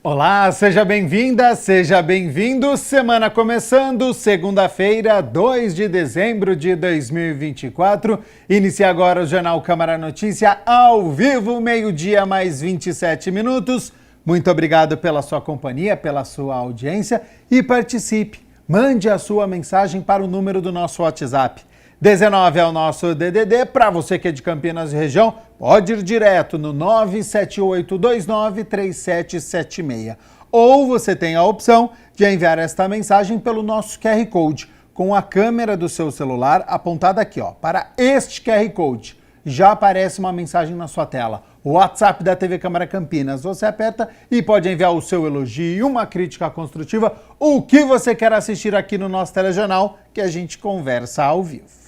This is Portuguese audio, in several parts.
Olá, seja bem-vinda, seja bem-vindo. Semana começando, segunda-feira, 2 de dezembro de 2024. Inicia agora o Jornal Câmara Notícia ao vivo, meio-dia mais 27 minutos. Muito obrigado pela sua companhia, pela sua audiência e participe. Mande a sua mensagem para o número do nosso WhatsApp. 19 é o nosso DDD, para você que é de Campinas e região, pode ir direto no 978293776. Ou você tem a opção de enviar esta mensagem pelo nosso QR Code, com a câmera do seu celular apontada aqui, para este QR Code. Já aparece uma mensagem na sua tela. O WhatsApp da TV Câmara Campinas. Você aperta e pode enviar o seu elogio, uma crítica construtiva, o que você quer assistir aqui no nosso telejornal, que a gente conversa ao vivo.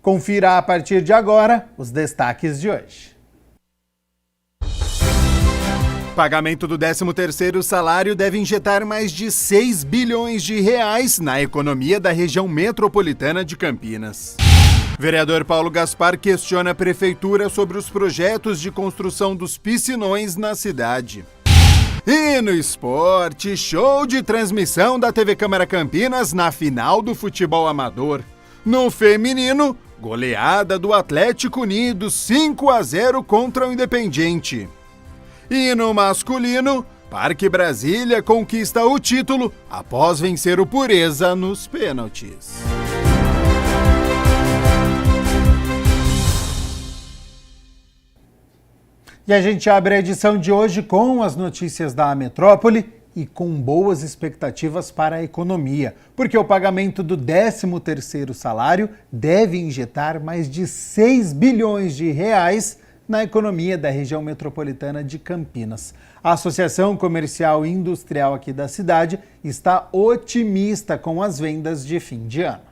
Confira a partir de agora os destaques de hoje. Pagamento do 13º salário deve injetar mais de 6 bilhões de reais na economia da região metropolitana de Campinas. Vereador Paulo Gaspar questiona a prefeitura sobre os projetos de construção dos piscinões na cidade. E no esporte, show de transmissão da TV Câmara Campinas na final do futebol amador. No feminino, goleada do Atlético Unido 5-0 contra o Independiente. E no masculino, Parque Brasília conquista o título após vencer o Pureza nos pênaltis. E a gente abre a edição de hoje com as notícias da metrópole e com boas expectativas para a economia, porque o pagamento do 13º salário deve injetar mais de 6 bilhões de reais na economia da região metropolitana de Campinas. A Associação Comercial e Industrial aqui da cidade está otimista com as vendas de fim de ano.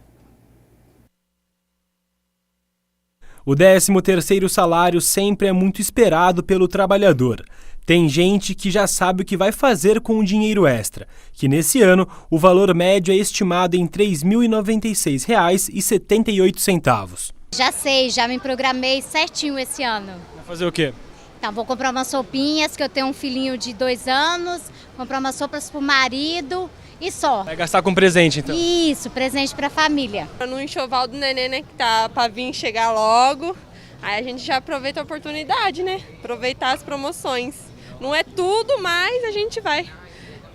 O 13º salário sempre é muito esperado pelo trabalhador. Tem gente que já sabe o que vai fazer com o dinheiro extra, que nesse ano o valor médio é estimado em R$ 3.096,78. Já sei, já me programei certinho esse ano. Vai fazer o quê? Então, vou comprar umas roupinhas, que eu tenho um filhinho de 2 anos, comprar umas roupas pro marido e só. Vai gastar com presente, então? Isso, presente pra família. No enxoval do neném, né, que tá pra vir chegar logo, aí a gente já aproveita a oportunidade, né? Aproveitar as promoções. Não é tudo, mas a gente vai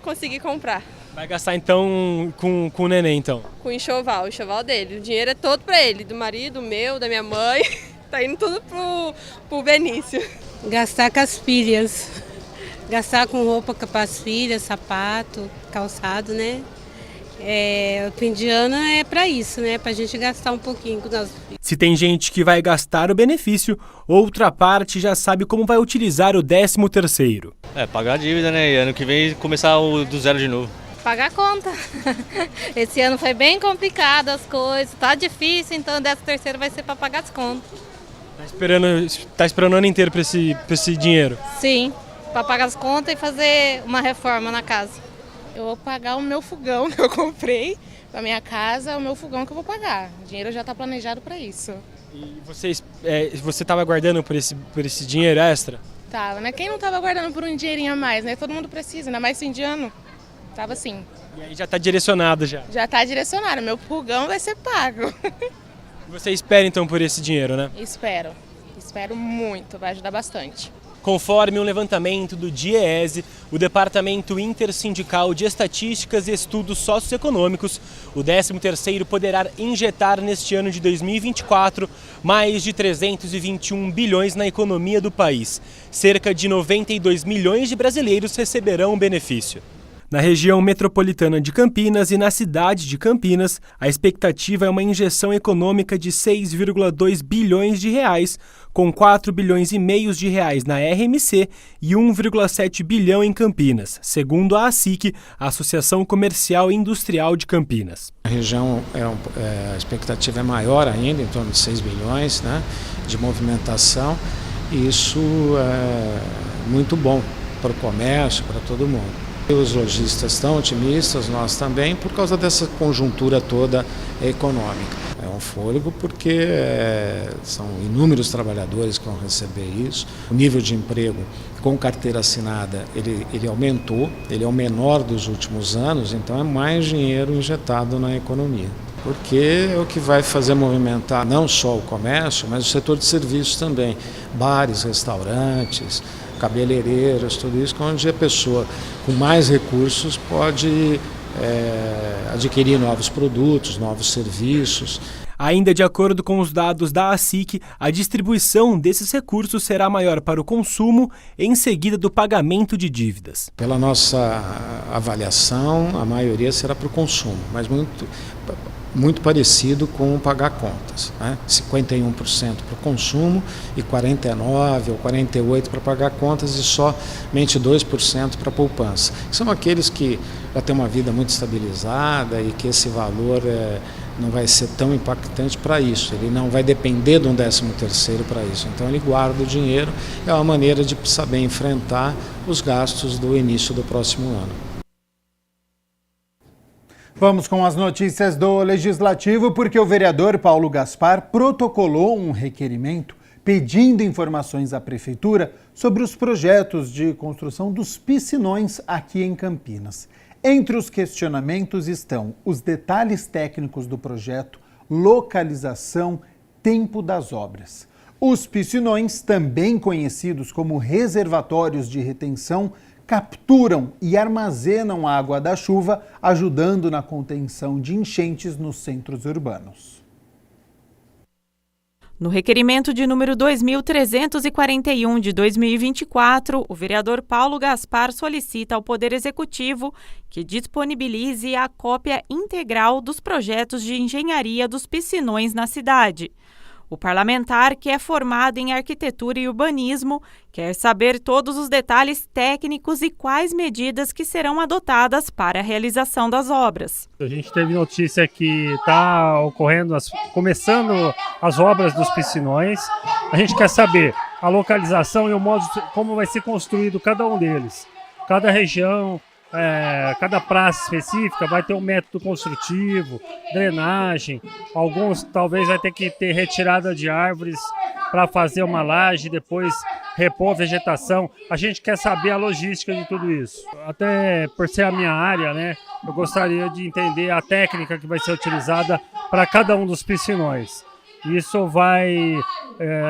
conseguir comprar. Vai gastar então com o neném, então? Com o enxoval dele. O dinheiro é todo pra ele, do marido, meu, da minha mãe. Tá indo tudo pro Benício. Gastar com as filhas. Gastar com roupa para as filhas, sapato, calçado, né? O fim de ano é para isso, né? Pra gente gastar um pouquinho com nós. Se tem gente que vai gastar o benefício, outra parte já sabe como vai utilizar o 13º. Pagar a dívida, né? E ano que vem começar do zero de novo. Pagar a conta. Esse ano foi bem complicado as coisas, tá difícil, então o 13º vai ser para pagar as contas. Tá esperando o ano inteiro para esse dinheiro? Sim, para pagar as contas e fazer uma reforma na casa. Eu vou pagar o meu fogão que eu comprei para minha casa, o meu fogão que eu vou pagar. O dinheiro já está planejado para isso. E você estava aguardando por esse dinheiro extra? Tava, né? Quem não estava aguardando por um dinheirinho a mais, né? Todo mundo precisa, ainda mais fim de ano. Tava sim. E aí já está direcionado já? Já está direcionado, meu fogão vai ser pago. Você espera então por esse dinheiro, né? Espero muito, vai ajudar bastante. Conforme um levantamento do DIEESE, o Departamento Intersindical de Estatísticas e Estudos Socioeconômicos, o 13º poderá injetar neste ano de 2024 mais de 321 bilhões na economia do país. Cerca de 92 milhões de brasileiros receberão o benefício. Na região metropolitana de Campinas e na cidade de Campinas, a expectativa é uma injeção econômica de 6,2 bilhões de reais, com 4 bilhões e meio de reais na RMC e 1,7 bilhão em Campinas, segundo a ASIC, a Associação Comercial e Industrial de Campinas. A região, a expectativa é maior ainda, em torno de 6 bilhões, né, de movimentação, e isso é muito bom para o comércio, para todo mundo. Os lojistas estão otimistas, nós também, por causa dessa conjuntura toda econômica. É um fôlego porque são inúmeros trabalhadores que vão receber isso. O nível de emprego com carteira assinada, ele aumentou, ele é o menor dos últimos anos, então é mais dinheiro injetado na economia. Porque é o que vai fazer movimentar não só o comércio, mas o setor de serviços também. Bares, restaurantes, cabeleireiros, tudo isso, onde a pessoa com mais recursos pode adquirir novos produtos, novos serviços. Ainda de acordo com os dados da ASIC, a distribuição desses recursos será maior para o consumo, em seguida do pagamento de dívidas. Pela nossa avaliação, a maioria será para o consumo, mas muito parecido com pagar contas, né? 51% para o consumo e 49% ou 48% para pagar contas e somente 2% para poupança. São aqueles que já têm uma vida muito estabilizada e que esse valor não vai ser tão impactante para isso, ele não vai depender de um 13º para isso, então ele guarda o dinheiro, é uma maneira de saber enfrentar os gastos do início do próximo ano. Vamos com as notícias do Legislativo, porque o vereador Paulo Gaspar protocolou um requerimento pedindo informações à Prefeitura sobre os projetos de construção dos piscinões aqui em Campinas. Entre os questionamentos estão os detalhes técnicos do projeto, localização, tempo das obras. Os piscinões, também conhecidos como reservatórios de retenção, capturam e armazenam a água da chuva, ajudando na contenção de enchentes nos centros urbanos. No requerimento de número 2.341 de 2024, o vereador Paulo Gaspar solicita ao Poder Executivo que disponibilize a cópia integral dos projetos de engenharia dos piscinões na cidade. O parlamentar, que é formado em arquitetura e urbanismo, quer saber todos os detalhes técnicos e quais medidas que serão adotadas para a realização das obras. A gente teve notícia que está começando as obras dos piscinões. A gente quer saber a localização e o modo como vai ser construído cada um deles. Cada região, cada praça específica vai ter um método construtivo, drenagem. Alguns talvez vai ter que ter retirada de árvores para fazer uma laje, depois repor vegetação. A gente quer saber a logística de tudo isso. Até por ser a minha área, né, eu gostaria de entender a técnica que vai ser utilizada para cada um dos piscinões. Isso vai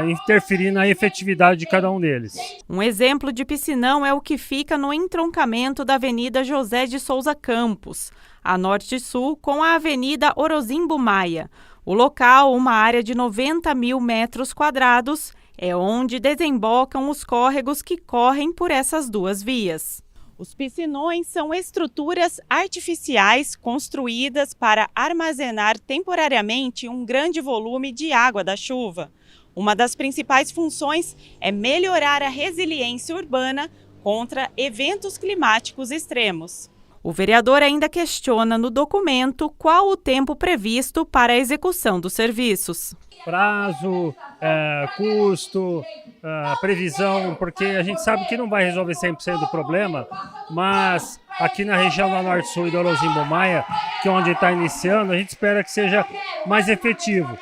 interferir na efetividade de cada um deles. Um exemplo de piscinão é o que fica no entroncamento da Avenida José de Souza Campos, a norte-sul, com a Avenida Orozimbo Maia. O local, uma área de 90 mil metros quadrados, é onde desembocam os córregos que correm por essas duas vias. Os piscinões são estruturas artificiais construídas para armazenar temporariamente um grande volume de água da chuva. Uma das principais funções é melhorar a resiliência urbana contra eventos climáticos extremos. O vereador ainda questiona no documento qual o tempo previsto para a execução dos serviços. Prazo, custo, previsão, porque a gente sabe que não vai resolver 100% do problema, mas aqui na região da Norte-Sul e do Orozimbo Maia, que é onde está iniciando, a gente espera que seja mais efetivo.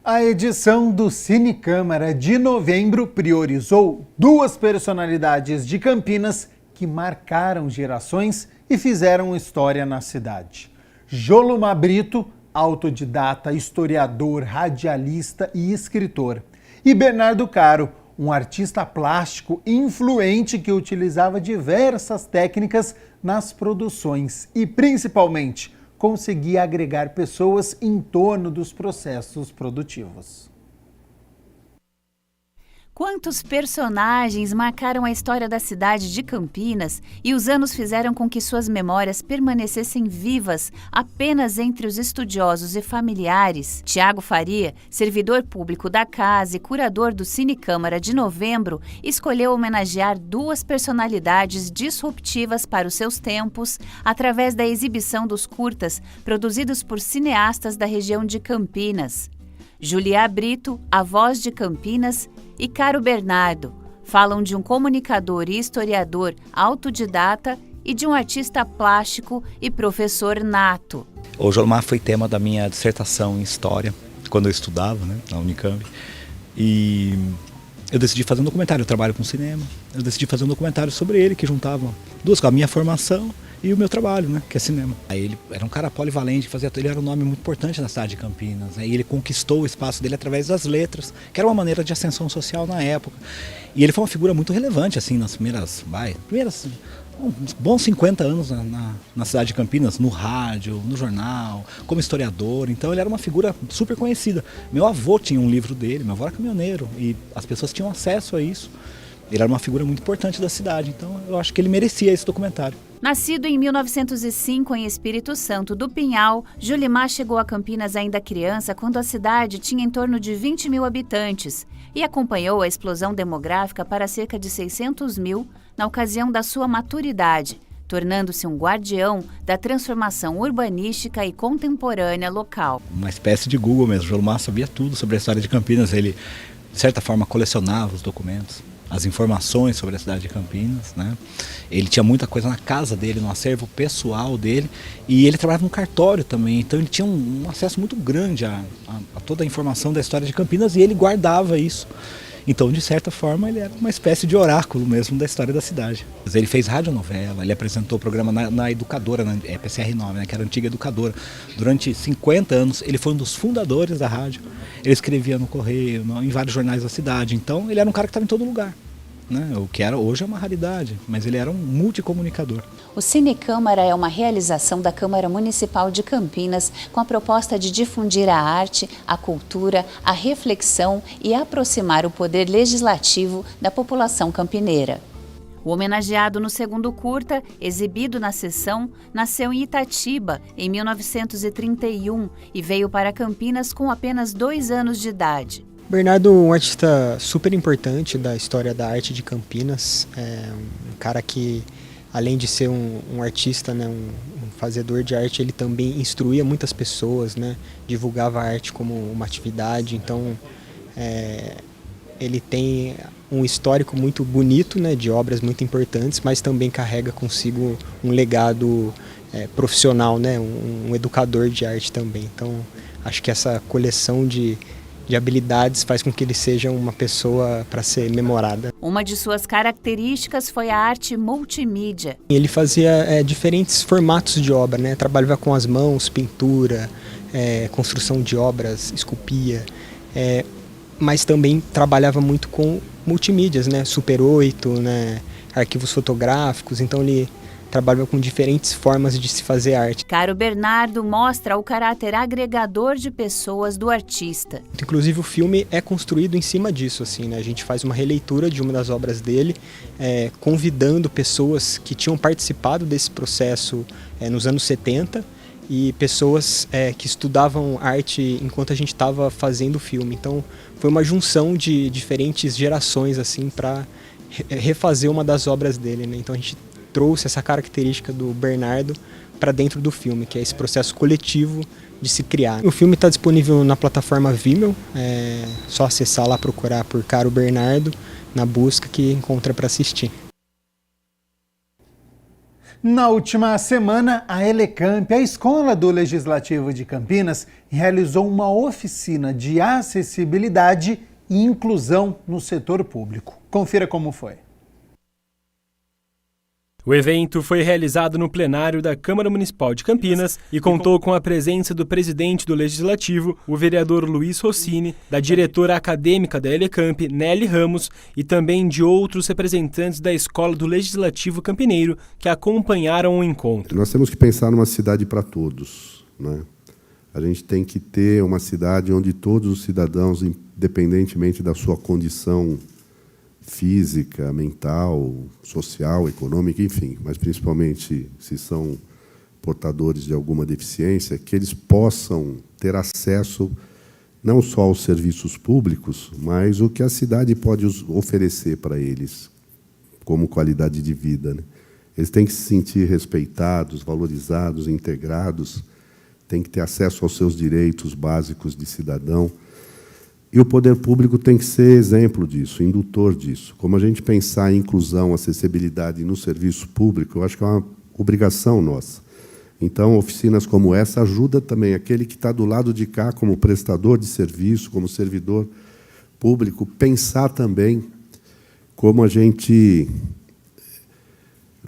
A edição do Cine Câmara de novembro priorizou duas personalidades de Campinas que marcaram gerações e fizeram história na cidade. Jolomar Brito, autodidata, historiador, radialista e escritor. E Bernardo Caro, um artista plástico influente que utilizava diversas técnicas nas produções e, principalmente, conseguia agregar pessoas em torno dos processos produtivos. Quantos personagens marcaram a história da cidade de Campinas e os anos fizeram com que suas memórias permanecessem vivas apenas entre os estudiosos e familiares? Tiago Faria, servidor público da casa e curador do Cine Câmara de novembro, escolheu homenagear duas personalidades disruptivas para os seus tempos através da exibição dos curtas produzidos por cineastas da região de Campinas. Julia Brito, a voz de Campinas, e Caro Bernardo falam de um comunicador e historiador autodidata e de um artista plástico e professor nato. O Jolomar foi tema da minha dissertação em História, quando eu estudava, né, na Unicamp. E eu decidi fazer um documentário. Eu trabalho com cinema. Eu decidi fazer um documentário sobre ele, que juntava duas coisas, a minha formação e o meu trabalho, né, que é cinema. Aí ele era um cara polivalente, ele era um nome muito importante na cidade de Campinas, né, e ele conquistou o espaço dele através das letras, que era uma maneira de ascensão social na época. E ele foi uma figura muito relevante, assim, nas primeiras uns bons 50 anos na cidade de Campinas, no rádio, no jornal, como historiador. Então ele era uma figura super conhecida. Meu avô tinha um livro dele, meu avô era caminhoneiro, e as pessoas tinham acesso a isso. Ele era uma figura muito importante da cidade, então eu acho que ele merecia esse documentário. Nascido em 1905 em Espírito Santo do Pinhal, Julimar chegou a Campinas ainda criança quando a cidade tinha em torno de 20 mil habitantes e acompanhou a explosão demográfica para cerca de 600 mil na ocasião da sua maturidade, tornando-se um guardião da transformação urbanística e contemporânea local. Uma espécie de Google mesmo. Julimar sabia tudo sobre a história de Campinas. Ele, de certa forma, colecionava os documentos, as informações sobre a cidade de Campinas, né? Ele tinha muita coisa na casa dele, no acervo pessoal dele, e ele trabalhava no cartório também, então ele tinha um acesso muito grande a toda a informação da história de Campinas, e ele guardava isso. Então, de certa forma, ele era uma espécie de oráculo mesmo da história da cidade. Ele fez radionovela, ele apresentou o programa na Educadora, na PCR9, né, que era a antiga Educadora. Durante 50 anos, ele foi um dos fundadores da rádio. Ele escrevia no Correio, em vários jornais da cidade. Então, ele era um cara que estava em todo lugar, né? O que hoje é uma raridade, mas ele era um multicomunicador. O Cine Câmara é uma realização da Câmara Municipal de Campinas com a proposta de difundir a arte, a cultura, a reflexão e aproximar o poder legislativo da população campineira. O homenageado no segundo curta, exibido na sessão, nasceu em Itatiba, em 1931 e veio para Campinas com apenas 2 anos de idade. Bernardo é um artista super importante da história da arte de Campinas, é um cara que, além de ser um artista, né, um fazedor de arte, ele também instruía muitas pessoas, né, divulgava a arte como uma atividade. Então ele tem um histórico muito bonito, né, de obras muito importantes, mas também carrega consigo um legado profissional, né, um educador de arte também. Então acho que essa coleção de habilidades faz com que ele seja uma pessoa para ser memorada. Uma de suas características foi a arte multimídia. Ele fazia diferentes formatos de obra, né? Trabalhava com as mãos, pintura, construção de obras, esculpia, mas também trabalhava muito com multimídias, né? Super 8, né? Arquivos fotográficos, então ele trabalha com diferentes formas de se fazer arte. Caro Bernardo mostra o caráter agregador de pessoas do artista. Inclusive o filme é construído em cima disso, assim, né? A gente faz uma releitura de uma das obras dele, convidando pessoas que tinham participado desse processo nos anos 70 e pessoas que estudavam arte enquanto a gente estava fazendo o filme. Então foi uma junção de diferentes gerações, assim, para refazer uma das obras dele, né? Então a gente trouxe essa característica do Bernardo para dentro do filme, que é esse processo coletivo de se criar. O filme está disponível na plataforma Vimeo, é só acessar lá, procurar por Caro Bernardo na busca que encontra para assistir. Na última semana, a Elecamp, a Escola do Legislativo de Campinas, realizou uma oficina de acessibilidade e inclusão no setor público. Confira como foi. O evento foi realizado no plenário da Câmara Municipal de Campinas e contou com a presença do presidente do Legislativo, o vereador Luiz Rossini, da diretora acadêmica da Elecamp, Nelly Ramos, e também de outros representantes da Escola do Legislativo Campineiro que acompanharam o encontro. Nós temos que pensar numa cidade para todos, né? A gente tem que ter uma cidade onde todos os cidadãos, independentemente da sua condição física, mental, social, econômica, enfim, mas principalmente se são portadores de alguma deficiência, que eles possam ter acesso não só aos serviços públicos, mas o que a cidade pode oferecer para eles como qualidade de vida, né? Eles têm que se sentir respeitados, valorizados, integrados, têm que ter acesso aos seus direitos básicos de cidadão. E o poder público tem que ser exemplo disso, indutor disso. Como a gente pensar em inclusão, acessibilidade no serviço público, eu acho que é uma obrigação nossa. Então, oficinas como essa ajudam também aquele que está do lado de cá como prestador de serviço, como servidor público pensar também como a gente,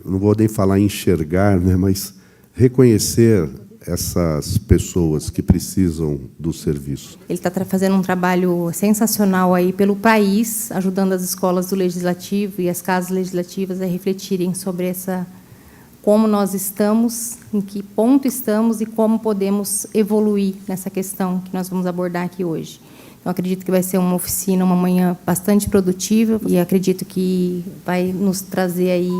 não vou nem falar enxergar, né, mas reconhecer essas pessoas que precisam do serviço. Ele está fazendo um trabalho sensacional aí pelo país, ajudando as escolas do Legislativo e as casas legislativas a refletirem sobre como nós estamos, em que ponto estamos e como podemos evoluir nessa questão que nós vamos abordar aqui hoje. Então, acredito que vai ser uma oficina, uma manhã bastante produtiva e acredito que vai nos trazer aí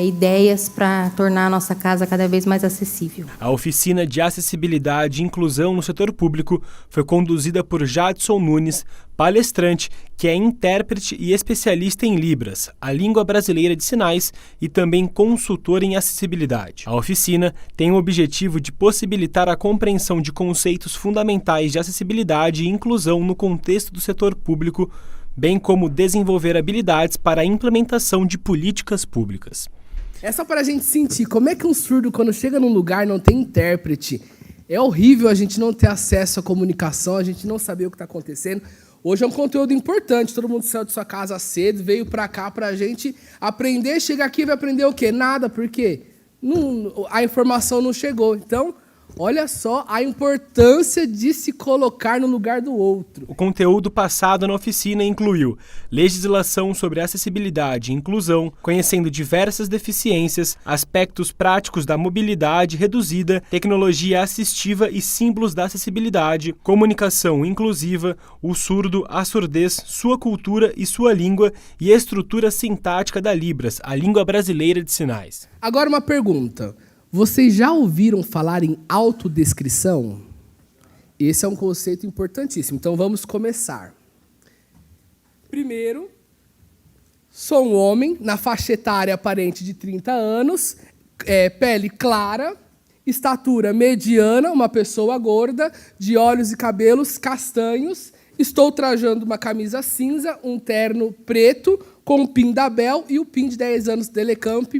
ideias para tornar a nossa casa cada vez mais acessível. A oficina de acessibilidade e inclusão no setor público foi conduzida por Jadson Nunes, palestrante, que é intérprete e especialista em Libras, a língua brasileira de sinais, e também consultor em acessibilidade. A oficina tem o objetivo de possibilitar a compreensão de conceitos fundamentais de acessibilidade e inclusão no contexto do setor público, bem como desenvolver habilidades para a implementação de políticas públicas. É só para a gente sentir como é que um surdo, quando chega num lugar, não tem intérprete. É horrível a gente não ter acesso à comunicação, a gente não saber o que está acontecendo. Hoje é um conteúdo importante, todo mundo saiu de sua casa cedo, veio para cá para a gente aprender, chega aqui e vai aprender o quê? Nada, porque a informação não chegou. Então, olha só a importância de se colocar no lugar do outro. O conteúdo passado na oficina incluiu legislação sobre acessibilidade e inclusão, conhecendo diversas deficiências, aspectos práticos da mobilidade reduzida, tecnologia assistiva e símbolos da acessibilidade, comunicação inclusiva, o surdo, a surdez, sua cultura e sua língua e estrutura sintática da Libras, a língua brasileira de sinais. Agora uma pergunta. Vocês já ouviram falar em autodescrição? Esse é um conceito importantíssimo. Então, vamos começar. Primeiro, sou um homem, na faixa etária aparente de 30 anos, pele clara, estatura mediana, uma pessoa gorda, de olhos e cabelos castanhos, estou trajando uma camisa cinza, um terno preto, com o PIN da Bel e o PIN de 10 anos da Telecamp.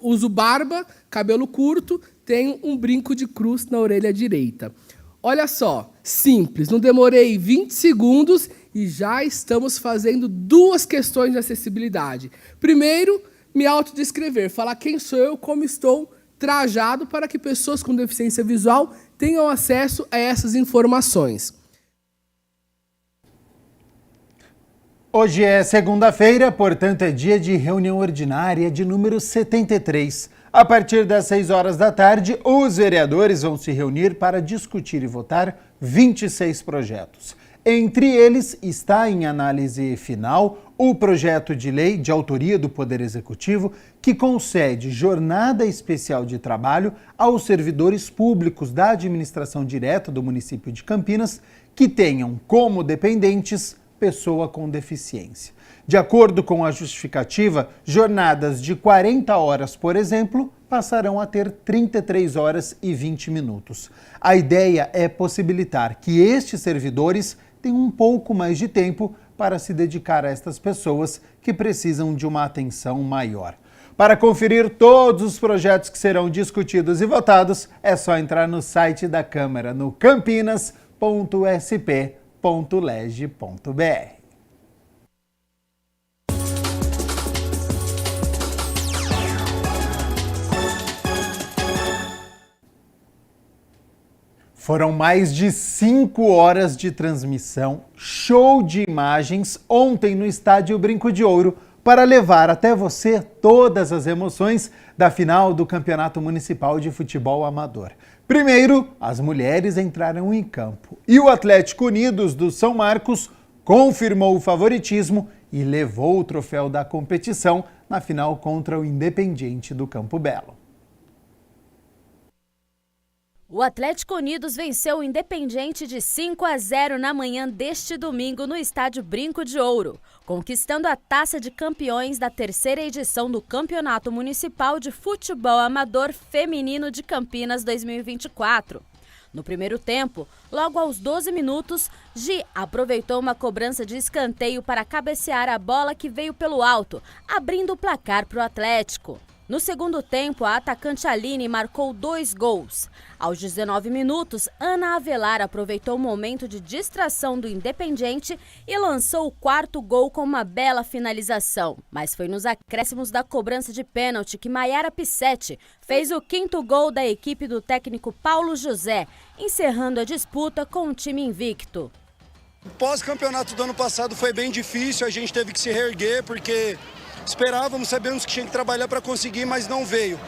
Uso barba, cabelo curto, tenho um brinco de cruz na orelha direita. Olha só, simples, não demorei 20 segundos e já estamos fazendo 2 questões de acessibilidade. Primeiro, me autodescrever, falar quem sou eu, como estou trajado para que pessoas com deficiência visual tenham acesso a essas informações. Hoje é segunda-feira, portanto é dia de reunião ordinária de número 73. A partir das 6 horas da tarde, os vereadores vão se reunir para discutir e votar 26 projetos. Entre eles está em análise final o projeto de lei de autoria do Poder Executivo que concede jornada especial de trabalho aos servidores públicos da administração direta do município de Campinas que tenham como dependentes pessoa com deficiência. De acordo com a justificativa, jornadas de 40 horas, por exemplo, passarão a ter 33 horas e 20 minutos. A ideia é possibilitar que estes servidores tenham um pouco mais de tempo para se dedicar a estas pessoas que precisam de uma atenção maior. Para conferir todos os projetos que serão discutidos e votados, é só entrar no site da Câmara no campinas.sp.leg.br. Foram mais de 5 horas de transmissão, show de imagens, ontem no Estádio Brinco de Ouro, para levar até você todas as emoções da final do Campeonato Municipal de Futebol Amador. Primeiro, as mulheres entraram em campo e o Atlético Unidos do São Marcos confirmou o favoritismo e levou o troféu da competição na final contra o Independiente do Campo Belo. O Atlético Unidos venceu o Independiente de 5-0 na manhã deste domingo no Estádio Brinco de Ouro, conquistando a Taça de Campeões da 3ª edição do Campeonato Municipal de Futebol Amador Feminino de Campinas 2024. No primeiro tempo, logo aos 12 minutos, Gi aproveitou uma cobrança de escanteio para cabecear a bola que veio pelo alto, abrindo o placar para o Atlético. No segundo tempo, a atacante Aline marcou 2 gols. Aos 19 minutos, Ana Avelar aproveitou o momento de distração do Independiente e lançou o 4º gol com uma bela finalização. Mas foi nos acréscimos da cobrança de pênalti que Maiara Pissetti fez o 5º gol da equipe do técnico Paulo José, encerrando a disputa com o time invicto. O pós-campeonato do ano passado foi bem difícil, a gente teve que se reerguer porque esperávamos, sabemos que tinha que trabalhar para conseguir, mas não veio.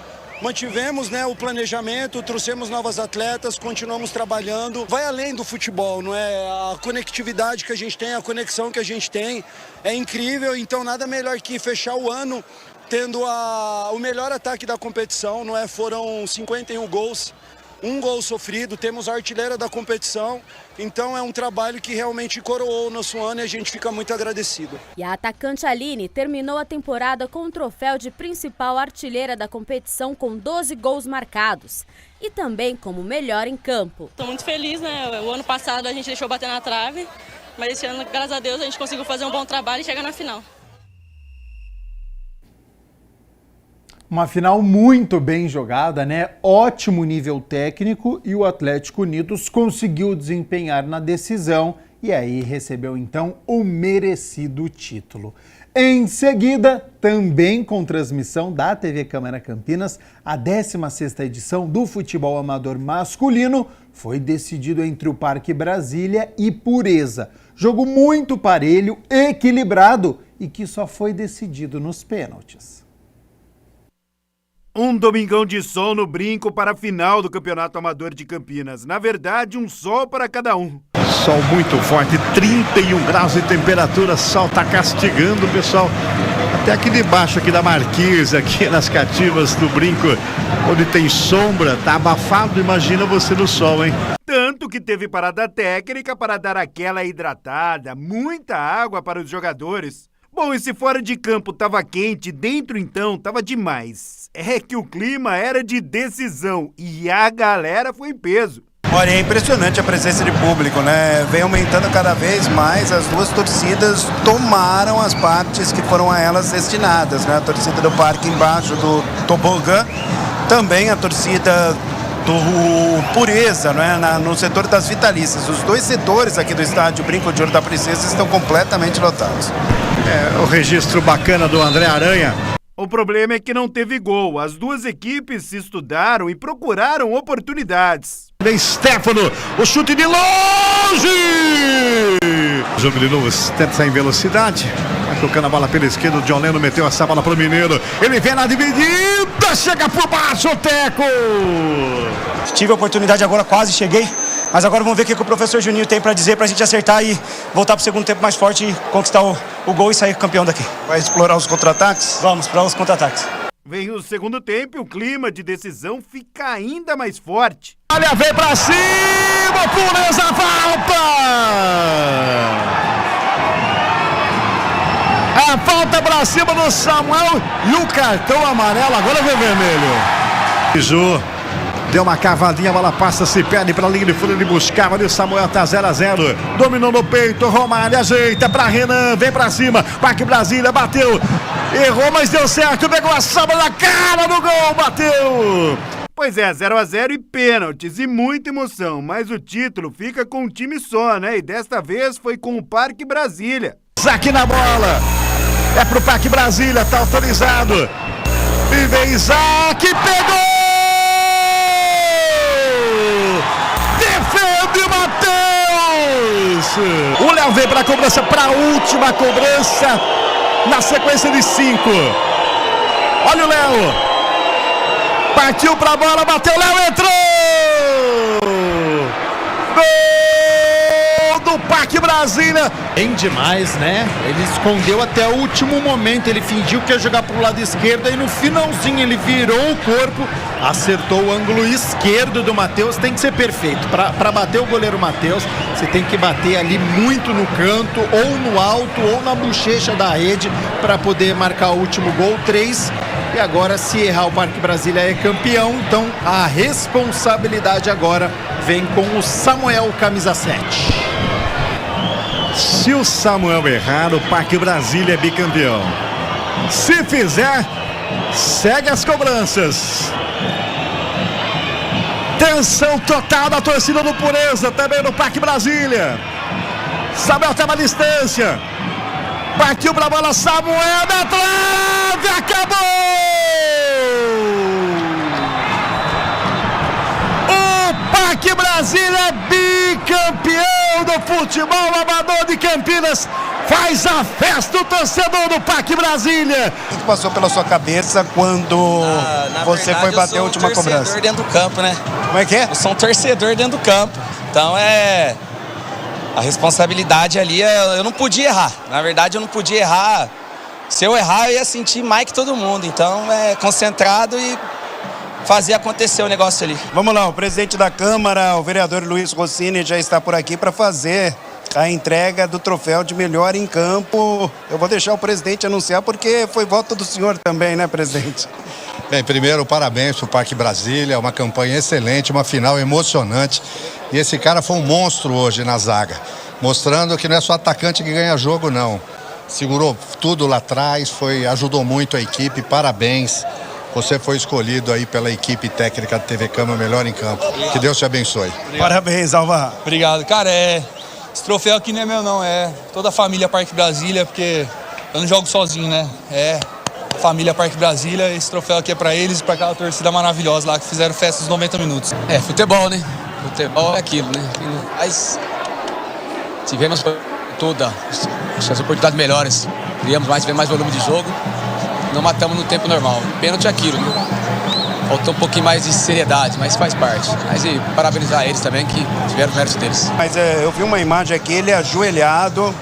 Mantivemos, né, o planejamento, trouxemos novas atletas, continuamos trabalhando. Vai além do futebol, não é? A conectividade que a gente tem, a conexão que a gente tem é incrível, então nada melhor que fechar o ano tendo o melhor ataque da competição, não é? Foram 51 gols. 1 gol sofrido, temos a artilheira da competição, então é um trabalho que realmente coroou o nosso ano e a gente fica muito agradecido. E a atacante Aline terminou a temporada com o troféu de principal artilheira da competição com 12 gols marcados e também como melhor em campo. Estou muito feliz, né? O ano passado a gente deixou bater na trave, mas esse ano, graças a Deus, a gente conseguiu fazer um bom trabalho e chegar na final. Uma final muito bem jogada, né? Ótimo nível técnico e o Atlético Unidos conseguiu desempenhar na decisão e aí recebeu então o merecido título. Em seguida, também com transmissão da TV Câmara Campinas, a 16ª edição do futebol amador masculino foi decidido entre o Parque Brasília e Pureza. Jogo muito parelho, equilibrado e que só foi decidido nos pênaltis. Um domingão de sol no Brinco para a final do Campeonato Amador de Campinas. Na verdade, um sol para cada um. Sol muito forte, 31 graus de temperatura, sol tá castigando o pessoal. Até aqui debaixo aqui da Marquise, aqui nas cativas do Brinco, onde tem sombra, tá abafado, imagina você no sol, hein? Tanto que teve parada técnica para dar aquela hidratada, muita água para os jogadores. Bom, e se fora de campo tava quente, dentro então tava demais. É que o clima era de decisão e a galera foi em peso. Olha, é impressionante a presença de público, né? Vem aumentando cada vez mais, as duas torcidas tomaram as partes que foram a elas destinadas, né? A torcida do parque embaixo do tobogã, também a torcida do Pureza, né? No setor das vitalícias. Os dois setores aqui do estádio Brinco de Ouro da Princesa estão completamente lotados. É, o registro bacana do André Aranha. O problema é que não teve gol. As duas equipes se estudaram e procuraram oportunidades. Stefano, o chute de longe! Jogo de novo, tenta sair em velocidade. Vai tocando a bola pela esquerda, o John Leno meteu essa bola pro Mineiro. Ele vem na dividida, chega por baixo, o Teco! Tive a oportunidade agora, quase cheguei. Mas agora vamos ver o que o professor Juninho tem para dizer pra gente acertar e voltar pro segundo tempo mais forte e conquistar o gol e sair campeão daqui. Vai explorar os contra-ataques? Vamos, explorar os contra-ataques. Vem o segundo tempo e o clima de decisão fica ainda mais forte. Olha, vem pra cima, Pureza, falta! A falta pra cima do Samuel e o cartão amarelo, agora vem vermelho. Jô. Deu uma cavadinha, a bola passa, se perde pela linha de fundo, ele buscava ali, o Samuel tá 0-0, dominou no peito, Romário ajeita pra Renan, vem pra cima, Parque Brasília, bateu, errou, mas deu certo, pegou a sobra na cara do gol, bateu! Pois é, 0-0 e pênaltis e muita emoção, mas o título fica com um time só, né? E desta vez foi com o Parque Brasília. Isaac na bola, é pro Parque Brasília, tá autorizado, e vem Isaac, pegou! Defende Matheus! O Léo vem para a cobrança, para a última cobrança, na sequência de 5. Olha o Léo! Partiu para a bola, bateu, Léo entrou! Gol do Parque Brasília! Bem demais, né? Ele escondeu até o último momento, ele fingiu que ia jogar pro lado esquerdo e no finalzinho ele virou o corpo, acertou o ângulo esquerdo do Matheus, tem que ser perfeito. Para bater o goleiro Matheus, você tem que bater ali muito no canto, ou no alto, ou na bochecha da rede, para poder marcar o último gol, 3. E agora, se errar, o Parque Brasília é campeão, então a responsabilidade agora vem com o Samuel, camisa 7. Se o Samuel errar, o Parque Brasília é bicampeão. Se fizer, Segue as cobranças. Tensão total da torcida do Pureza, também no Parque Brasília. Samuel estava à distância. Partiu para a bola, Samuel na trave, acabou! O Parque Brasília, bicampeão do futebol amador de Campinas, faz a festa o torcedor do Parque Brasília. O que passou pela sua cabeça quando você verdade, foi bater a última cobrança? Eu sou um torcedor dentro do campo, né? Como é que é? Eu sou um torcedor dentro do campo. Então a responsabilidade ali, eu não podia errar. Na verdade, eu não podia errar. Se eu errar, eu ia sentir mais que todo mundo. Então, concentrado e fazer acontecer o negócio ali. Vamos lá, o presidente da Câmara, o vereador Luiz Rossini, já está por aqui para fazer a entrega do troféu de melhor em campo. Eu vou deixar o presidente anunciar porque foi voto do senhor também, né, presidente? Bem, primeiro, parabéns para o Parque Brasília, uma campanha excelente, uma final emocionante. E esse cara foi um monstro hoje na zaga, mostrando que não é só atacante que ganha jogo, não. Segurou tudo lá atrás, ajudou muito a equipe, parabéns. Você foi escolhido aí pela equipe técnica da TV Câmara melhor em campo. Que Deus te abençoe. Parabéns, Alva. Obrigado. Cara, esse troféu aqui não é meu não, é toda a família Parque Brasília, porque eu não jogo sozinho, né? Família Parque Brasília, esse troféu aqui é pra eles e pra aquela torcida maravilhosa lá que fizeram festa dos 90 minutos. Futebol, né? Futebol é aquilo, né? Mas tivemos as oportunidades melhores, tivemos mais volume de jogo, não matamos no tempo normal. Pênalti é aquilo, né? Faltou um pouquinho mais de seriedade, mas faz parte. Mas e parabenizar eles também, que tiveram o mérito deles. Mas eu vi uma imagem aqui, ele ajoelhado.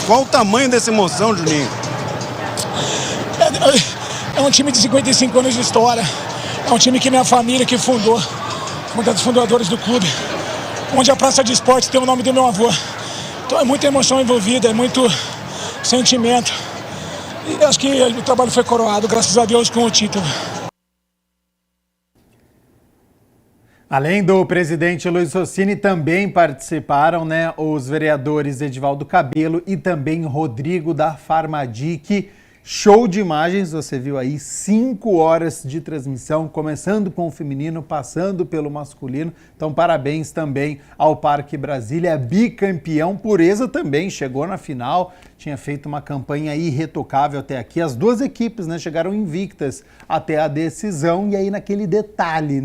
Qual o tamanho dessa emoção, Juninho? É um time de 55 anos de história. É um time que minha família que fundou, uma das fundadoras do clube, onde a Praça de Esportes tem o nome do meu avô. Então é muita emoção envolvida, é muito sentimento. E acho que o trabalho foi coroado, graças a Deus, com o título. Além do presidente Luiz Rossini, também participaram, os vereadores Edivaldo Cabelo e também Rodrigo da Farmadic. Show de imagens, você viu aí 5 horas de transmissão, começando com o feminino, passando pelo masculino. Então, parabéns também ao Parque Brasília, bicampeão. Pureza também chegou na final, tinha feito uma campanha irretocável até aqui. As duas equipes, chegaram invictas até a decisão e aí naquele detalhe,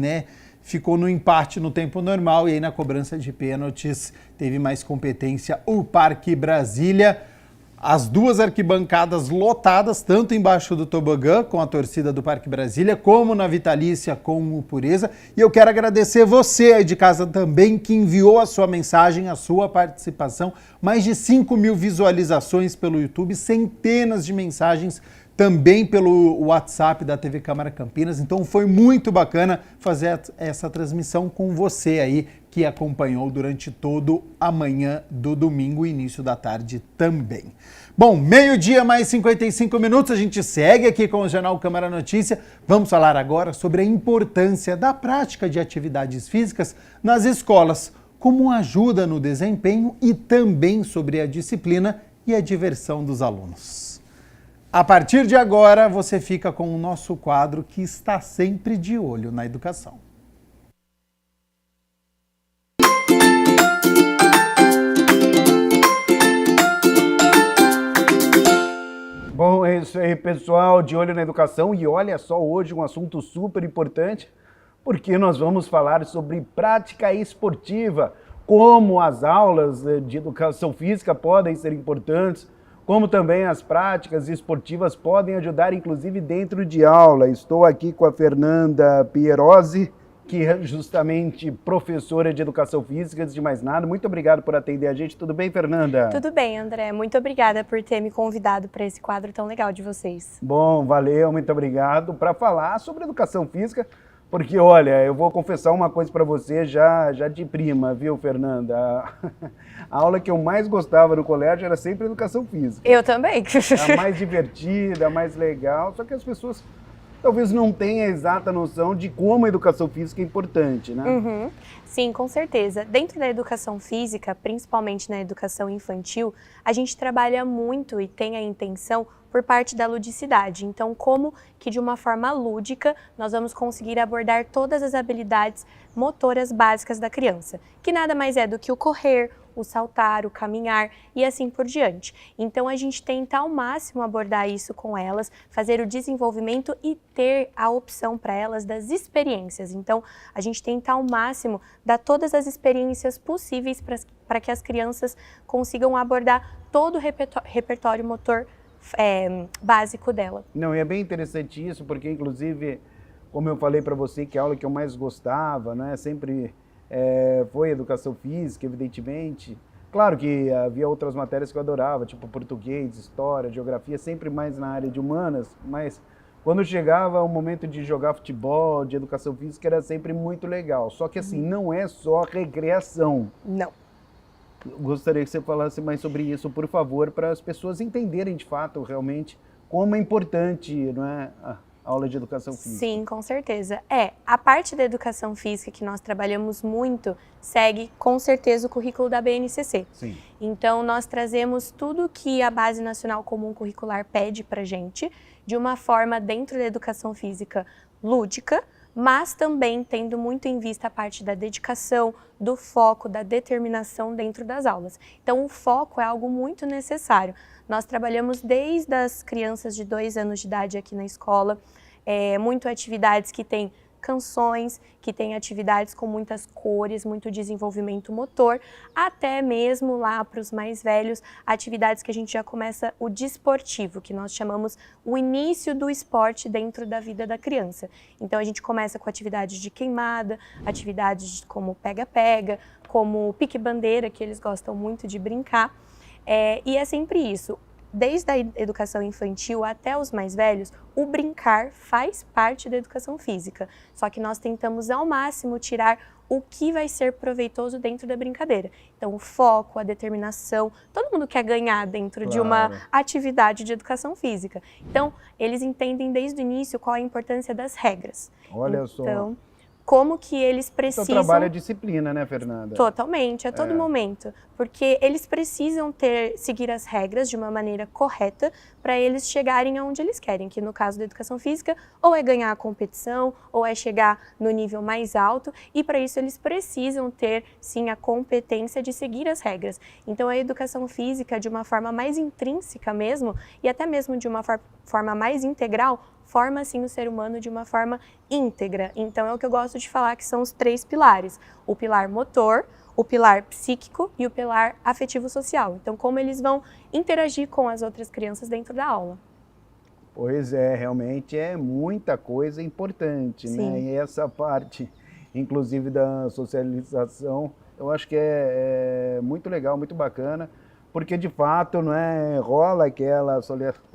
ficou no empate no tempo normal e aí na cobrança de pênaltis teve mais competência o Parque Brasília. As duas arquibancadas lotadas, tanto embaixo do tobogã com a torcida do Parque Brasília, como na Vitalícia com o Pureza. E eu quero agradecer você aí de casa também que enviou a sua mensagem, a sua participação. Mais de 5 mil visualizações pelo YouTube, centenas de mensagens também pelo WhatsApp da TV Câmara Campinas. Então foi muito bacana fazer essa transmissão com você aí, que acompanhou durante todo a manhã do domingo e início da tarde também. Bom, meio-dia mais 55 minutos, a gente segue aqui com o Jornal Câmara Notícia. Vamos falar agora sobre a importância da prática de atividades físicas nas escolas, como ajuda no desempenho e também sobre a disciplina e a diversão dos alunos. A partir de agora, você fica com o nosso quadro que está sempre de olho na educação. Bom, é isso aí, pessoal, de olho na educação. E olha só, hoje um assunto super importante, porque nós vamos falar sobre prática esportiva, como as aulas de educação física podem ser importantes, como também as práticas esportivas podem ajudar, inclusive dentro de aula. Estou aqui com a Fernanda Pierosi, que é justamente professora de Educação Física. Antes de mais nada, muito obrigado por atender a gente. Tudo bem, Fernanda? Tudo bem, André. Muito obrigada por ter me convidado para esse quadro tão legal de vocês. Bom, valeu, muito obrigado. Para falar sobre Educação Física, porque, olha, eu vou confessar uma coisa para você já de prima, viu, Fernanda? A aula que eu mais gostava no colégio era sempre Educação Física. Eu também. A mais divertida, a mais legal, só que as pessoas talvez não tenha a exata noção de como a educação física é importante, né? Uhum. Sim, com certeza. Dentro da educação física, principalmente na educação infantil, a gente trabalha muito e tem a intenção por parte da ludicidade. Então, como que de uma forma lúdica nós vamos conseguir abordar todas as habilidades motoras básicas da criança, que nada mais é do que o correr, o saltar, o caminhar e assim por diante. Então a gente tenta ao máximo abordar isso com elas, fazer o desenvolvimento e ter a opção para elas das experiências. Então a gente tenta ao máximo dar todas as experiências possíveis para que as crianças consigam abordar todo o repertório motor básico dela. Não, e é bem interessante isso, porque inclusive, como eu falei para você, que a aula que eu mais gostava, né, sempre foi educação física, evidentemente. Claro que havia outras matérias que eu adorava, tipo português, história, geografia, sempre mais na área de humanas, mas quando chegava o momento de jogar futebol, de educação física, era sempre muito legal. Só que assim, não é só recreação. Não. Eu gostaria que você falasse mais sobre isso, por favor, para as pessoas entenderem de fato, realmente, como é importante, não é, a aula de educação física. Sim, com certeza. A parte da educação física que nós trabalhamos muito segue, com certeza, o currículo da BNCC. Sim. Então, nós trazemos tudo que a Base Nacional Comum Curricular pede para gente, de uma forma dentro da educação física lúdica, mas também tendo muito em vista a parte da dedicação, do foco, da determinação dentro das aulas. Então, o foco é algo muito necessário. Nós trabalhamos desde as crianças de 2 anos de idade aqui na escola, muito atividades que têm canções, que têm atividades com muitas cores, muito desenvolvimento motor, até mesmo lá para os mais velhos, atividades que a gente já começa o desportivo, que nós chamamos o início do esporte dentro da vida da criança. Então a gente começa com atividades de queimada, atividades como pega-pega, como pique-bandeira, que eles gostam muito de brincar, e é sempre isso. Desde a educação infantil até os mais velhos, o brincar faz parte da educação física. Só que nós tentamos ao máximo tirar o que vai ser proveitoso dentro da brincadeira. Então, o foco, a determinação, todo mundo quer ganhar dentro de uma atividade de educação física. Então, eles entendem desde o início qual a importância das regras. Olha só. Então, como que eles precisam... Então trabalha a disciplina, né, Fernanda? Totalmente, a todo momento. Porque eles precisam seguir as regras de uma maneira correta para eles chegarem aonde eles querem, que no caso da educação física, ou é ganhar a competição, ou é chegar no nível mais alto, e para isso eles precisam ter, sim, a competência de seguir as regras. Então a educação física, de uma forma mais intrínseca mesmo, e até mesmo de uma forma mais integral, forma, assim, o ser humano de uma forma íntegra. Então, é o que eu gosto de falar, que são os 3 pilares. O pilar motor, o pilar psíquico e o pilar afetivo-social. Então, como eles vão interagir com as outras crianças dentro da aula. Pois é, realmente é muita coisa importante, né? E essa parte, inclusive, da socialização, eu acho que é muito legal, muito bacana, porque de fato, não é, rola aquela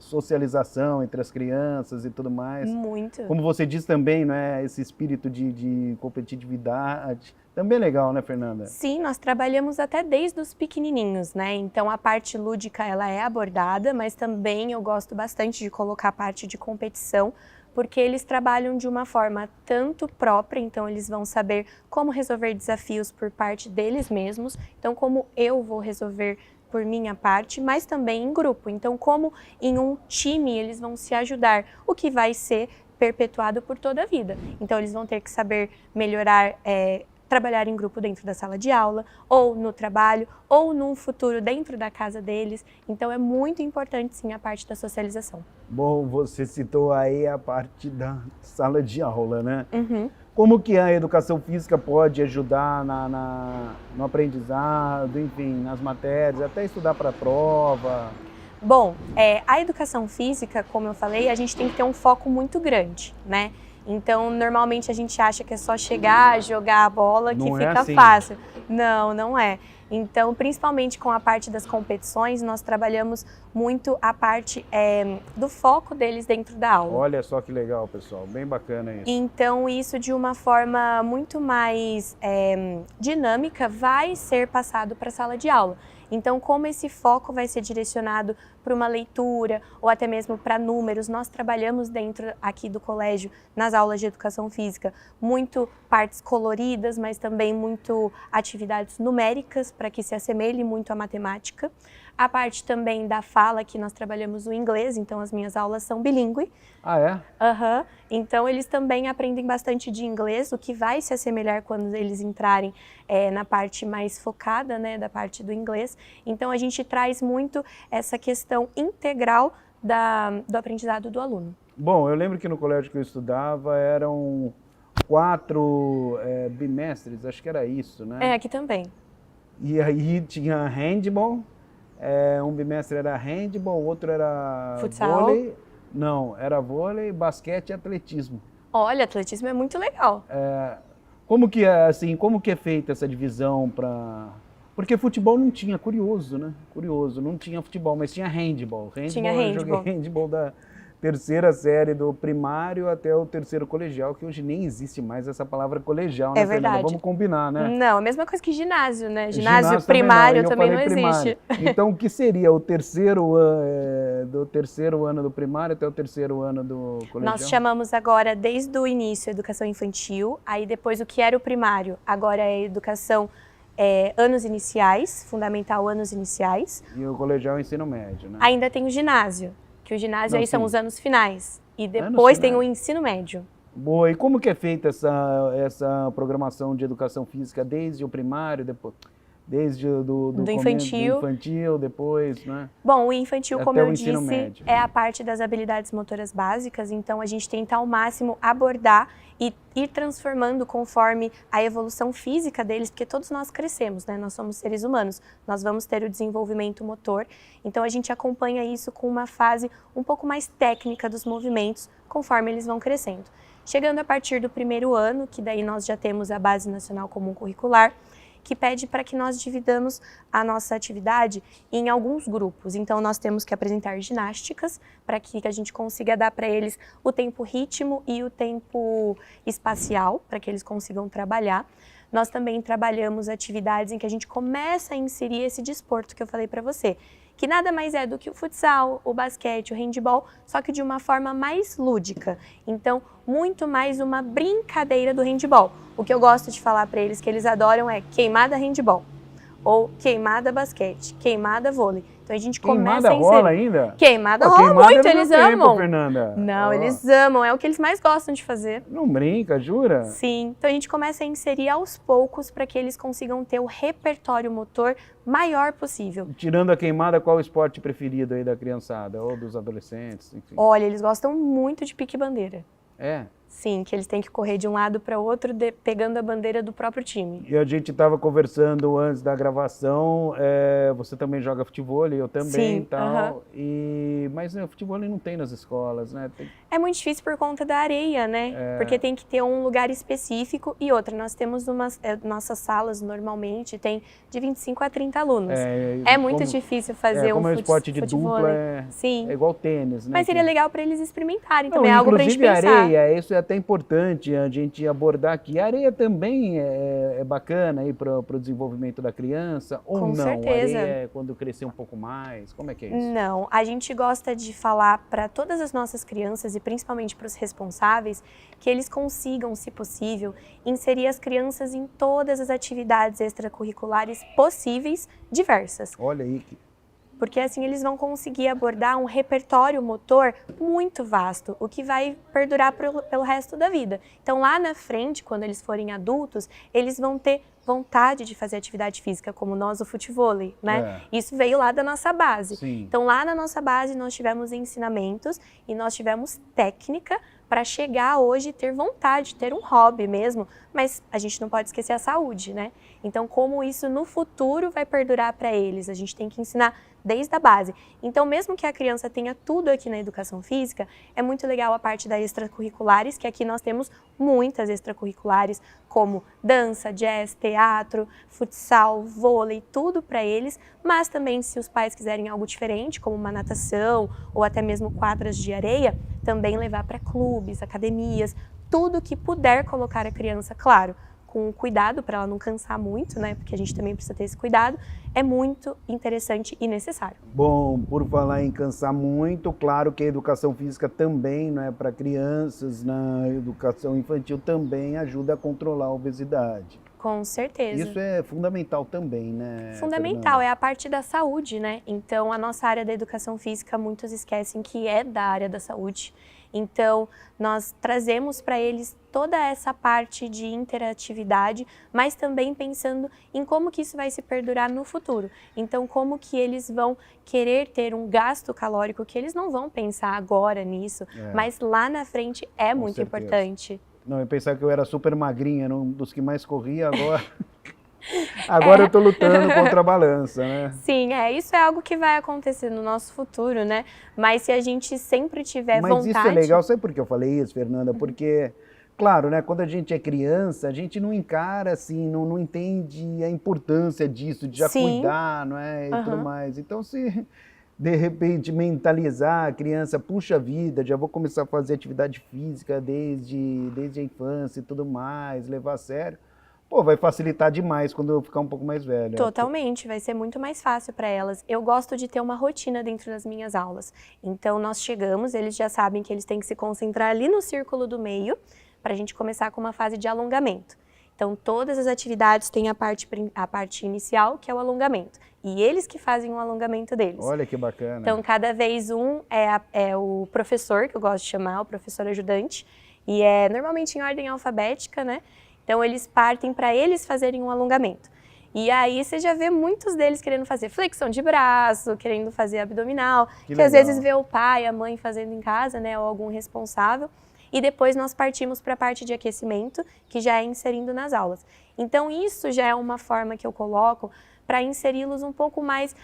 socialização entre as crianças e tudo mais. Muito. Como você diz também, não é, esse espírito de competitividade, também é legal, né, Fernanda? Sim, nós trabalhamos até desde os pequenininhos, né? Então a parte lúdica ela é abordada, mas também eu gosto bastante de colocar a parte de competição, porque eles trabalham de uma forma tanto própria, então eles vão saber como resolver desafios por parte deles mesmos, então como eu vou resolver por minha parte, mas também em grupo. Então, como em um time eles vão se ajudar, o que vai ser perpetuado por toda a vida. Então, eles vão ter que saber melhorar, trabalhar em grupo dentro da sala de aula, ou no trabalho, ou num futuro dentro da casa deles. Então, é muito importante, sim, a parte da socialização. Bom, você citou aí a parte da sala de aula, né? Uhum. Como que a educação física pode ajudar no aprendizado, enfim, nas matérias, até estudar para a prova? Bom, a educação física, como eu falei, a gente tem que ter um foco muito grande, né? Então, normalmente a gente acha que é só chegar, jogar a bola que fica fácil. Não, não é. Então, principalmente com a parte das competições, nós trabalhamos muito a parte do foco deles dentro da aula. Olha só que legal, pessoal. Bem bacana isso. Então, isso de uma forma muito mais dinâmica vai ser passado para a sala de aula. Então, como esse foco vai ser direcionado para uma leitura ou até mesmo para números, nós trabalhamos dentro aqui do colégio, nas aulas de educação física, muito partes coloridas, mas também muito atividades numéricas para que se assemelhe muito à matemática. A parte também da fala, que nós trabalhamos o inglês, então as minhas aulas são bilíngue. Ah, é? Uhum. Então eles também aprendem bastante de inglês, o que vai se assemelhar quando eles entrarem na parte mais focada, né, da parte do inglês. Então a gente traz muito essa questão integral do aprendizado do aluno. Bom, eu lembro que no colégio que eu estudava eram 4 bimestres, acho que era isso, né? É, aqui também. E aí tinha handball, um bimestre era handball, o outro era futsal. Vôlei. Não, era vôlei, basquete e atletismo. Olha, atletismo é muito legal. Como que é feita essa divisão para... Porque futebol não tinha, curioso, né? Curioso, não tinha futebol, mas tinha handball. Tinha handball. Eu joguei handball da terceira série do primário até o terceiro colegial, que hoje nem existe mais essa palavra colegial, né, verdade. Fernanda? Vamos combinar, né? Não, a mesma coisa que ginásio, né? Ginásio primário também não existe. Então, o que seria o terceiro ano, do terceiro ano do primário até o terceiro ano do colegial? Nós chamamos agora, desde o início, educação infantil, aí depois o que era o primário, agora é educação anos iniciais, fundamental anos iniciais. E o colegial é ensino médio, né? Ainda tem o ginásio, que o ginásio aí são os anos finais. E depois tem o ensino médio. Boa, e como que é feita essa programação de educação física desde o primário, depois, desde do infantil, depois, né? Bom, o infantil, como eu disse, médio. É a parte das habilidades motoras básicas, então a gente tenta ao máximo abordar e ir transformando conforme a evolução física deles, porque todos nós crescemos, né? Nós somos seres humanos, nós vamos ter o desenvolvimento motor, então a gente acompanha isso com uma fase um pouco mais técnica dos movimentos, conforme eles vão crescendo. Chegando a partir do primeiro ano, que daí nós já temos a Base Nacional Comum Curricular, que pede para que nós dividamos a nossa atividade em alguns grupos. Então, nós temos que apresentar ginásticas para que a gente consiga dar para eles o tempo ritmo e o tempo espacial, para que eles consigam trabalhar. Nós também trabalhamos atividades em que a gente começa a inserir esse desporto que eu falei para você, que nada mais é do que o futsal, o basquete, o handball, só que de uma forma mais lúdica. Então, muito mais uma brincadeira do handball. O que eu gosto de falar para eles que eles adoram é queimada handball, ou queimada basquete, queimada vôlei. Então a gente começa a inserir. Rola ainda? Queimada rola muito, eles amam. Fernanda. Não, eles amam, é o que eles mais gostam de fazer. Não brinca, jura? Sim, então a gente começa a inserir aos poucos para que eles consigam ter o repertório motor maior possível. Tirando a queimada, qual é o esporte preferido aí da criançada ou dos adolescentes? Enfim. Olha, eles gostam muito de pique-bandeira. É? Sim, que eles têm que correr de um lado para o outro, pegando a bandeira do próprio time. E a gente estava conversando antes da gravação, você também joga futebol, eu também. Sim, e tal. Mas o futebol não tem nas escolas, né? É muito difícil por conta da areia, né? Porque tem que ter um lugar específico e outra. Nós temos nossas salas, normalmente, tem de 25 a 30 alunos. É muito difícil fazer como um esporte de futebol. dupla, Sim. É igual tênis, né? Mas seria legal para eles experimentarem também, é algo para a gente pensar. Areia, isso é até importante a gente abordar aqui. A areia também é bacana aí para o desenvolvimento da criança, ou Com não? certeza. A areia é quando crescer um pouco mais, como é que é isso? Não, a gente gosta de falar para todas as nossas crianças e principalmente para os responsáveis que eles consigam, se possível, inserir as crianças em todas as atividades extracurriculares possíveis, diversas. Olha aí. Porque assim eles vão conseguir abordar um repertório motor muito vasto, o que vai perdurar pelo resto da vida. Então lá na frente, quando eles forem adultos, eles vão ter vontade de fazer atividade física, como nós o futevôlei, né? Isso veio lá da nossa base. Sim. Então lá na nossa base nós tivemos ensinamentos e nós tivemos técnica para chegar hoje e ter vontade, ter um hobby mesmo, mas a gente não pode esquecer a saúde, né? Então como isso no futuro vai perdurar para eles? A gente tem que ensinar desde a base. Então mesmo que a criança tenha tudo aqui na educação física, é muito legal a parte das extracurriculares, que aqui nós temos muitas extracurriculares, como dança, jazz, teatro, futsal, vôlei, tudo para eles, mas também se os pais quiserem algo diferente, como uma natação ou até mesmo quadras de areia, também levar para clubes, academias, tudo que puder colocar a criança, claro, com cuidado para ela não cansar muito, né? Porque a gente também precisa ter esse cuidado, é muito interessante e necessário. Bom, por falar em cansar muito, claro que a educação física também, né, para crianças, na educação infantil também ajuda a controlar a obesidade. Com certeza. Isso é fundamental também, né? Fundamental, Fernanda? é a parte da saúde, né? Então, a nossa área da educação física, muitos esquecem que é da área da saúde. Então, nós trazemos para eles toda essa parte de interatividade, mas também pensando em como que isso vai se perdurar no futuro. Então, como que eles vão querer ter um gasto calórico, que eles não vão pensar agora nisso, mas lá na frente é muito certeza. Importante. Não, eu pensava que eu era super magrinha, era um dos que mais corria, agora... Agora eu tô lutando contra a balança, né? Sim, isso é algo que vai acontecer no nosso futuro, né? Mas se a gente sempre tiver vontade... Mas isso é legal, sabe por que eu falei isso, Fernanda? Porque, claro, né, quando a gente é criança, a gente não encara assim, não entende a importância disso, de já cuidar, não é? E tudo mais. Então, se de repente mentalizar a criança, puxa vida, já vou começar a fazer atividade física desde a infância e tudo mais, levar a sério. Pô, vai facilitar demais quando eu ficar um pouco mais velho. Totalmente, vai ser muito mais fácil para elas. Eu gosto de ter uma rotina dentro das minhas aulas. Então, nós chegamos, eles já sabem que eles têm que se concentrar ali no círculo do meio, para a gente começar com uma fase de alongamento. Então, todas as atividades têm a parte inicial, que é o alongamento. E eles que fazem o alongamento deles. Olha que bacana. Então, cada vez é o professor, que eu gosto de chamar, o professor ajudante, e é normalmente em ordem alfabética, né? Então, eles partem para eles fazerem um alongamento. E aí, você já vê muitos deles querendo fazer flexão de braço, querendo fazer abdominal, que às vezes vê o pai, a mãe fazendo em casa, né, ou algum responsável. E depois nós partimos para a parte de aquecimento, que já é inserindo nas aulas. Então, isso já é uma forma que eu coloco para inseri-los um pouco mais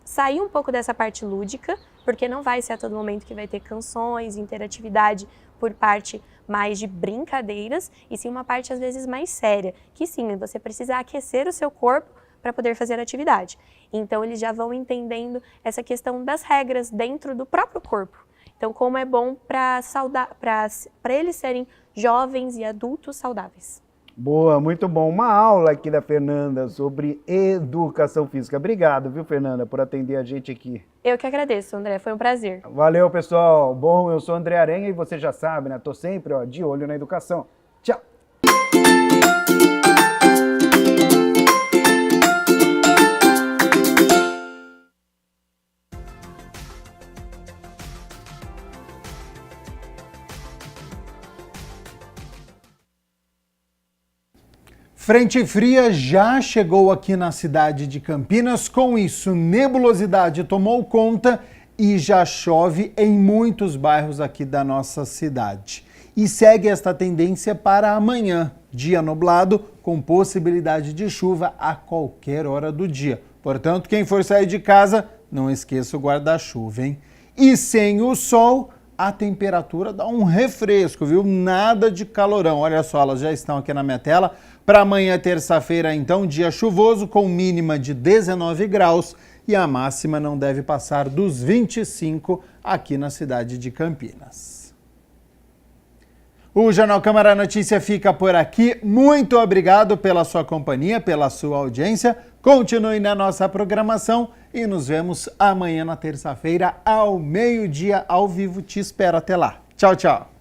sair um pouco dessa parte lúdica, porque não vai ser a todo momento que vai ter canções, interatividade por parte mais de brincadeiras, e sim uma parte às vezes mais séria, que sim, você precisa aquecer o seu corpo para poder fazer atividade. Então eles já vão entendendo essa questão das regras dentro do próprio corpo. Então como é bom para eles serem jovens e adultos saudáveis. Boa, muito bom. Uma aula aqui da Fernanda sobre educação física. Obrigado, viu, Fernanda, por atender a gente aqui. Eu que agradeço, André. Foi um prazer. Valeu, pessoal. Bom, eu sou o André Aranha e você já sabe, né? Tô sempre de olho na educação. Tchau. Frente fria já chegou aqui na cidade de Campinas. Com isso, nebulosidade tomou conta e já chove em muitos bairros aqui da nossa cidade. E segue esta tendência para amanhã, dia nublado, com possibilidade de chuva a qualquer hora do dia. Portanto, quem for sair de casa, não esqueça o guarda-chuva, hein? E sem o sol, a temperatura dá um refresco, viu? Nada de calorão. Olha só, elas já estão aqui na minha tela. Para amanhã, terça-feira, então, dia chuvoso, com mínima de 19 graus e a máxima não deve passar dos 25 aqui na cidade de Campinas. O Jornal Câmara Notícia fica por aqui. Muito obrigado pela sua companhia, pela sua audiência. Continue na nossa programação e nos vemos amanhã na terça-feira, ao meio-dia, ao vivo. Te espero até lá. Tchau, tchau.